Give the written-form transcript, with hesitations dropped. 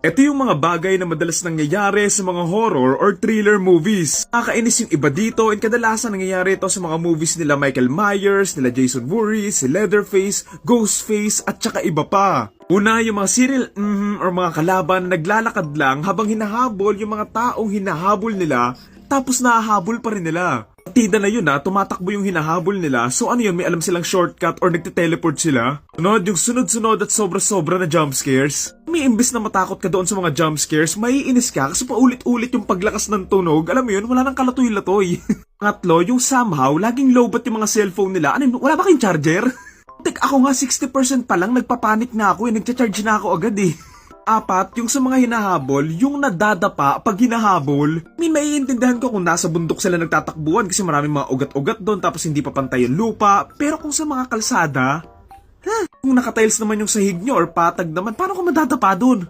Ito yung mga bagay na madalas nangyayari sa mga horror or thriller movies. Nakakainis yung iba dito and kadalasan nangyayari ito sa mga movies nila Michael Myers, nila Jason Voorhees, si Leatherface, Ghostface at saka iba pa. Una, yung mga serial or mga kalaban na naglalakad lang habang hinahabol yung mga taong hinahabol nila tapos nahahabol pa rin nila. Tida na yun tumatakbo yung hinahabol nila, so ano yun, may alam silang shortcut or nagte-teleport sila? Sunod, yung sunod-sunod at sobra-sobra na jump scares. May imbes na matakot ka doon sa mga jump scares, maiinis ka kasi paulit-ulit yung paglakas ng tunog, alam mo yun, wala nang kalatoy-latoy. Pangatlo, yung somehow, laging lowbat yung mga cellphone nila, ano yun, wala ba kayong charger? Tek, ako nga 60% pa lang, nagpapanik na ako nagcha-charge na ako agad Apat, yung sa mga hinahabol, yung nadadapa pag hinahabol. Maiintindihan ko kung nasa bundok sila nagtatakbuhan kasi maraming mga ugat-ugat doon tapos hindi pa pantay yung lupa. Pero kung sa mga kalsada, kung nakatiles naman yung sahig nyo or patag naman, paano ko madadapa doon?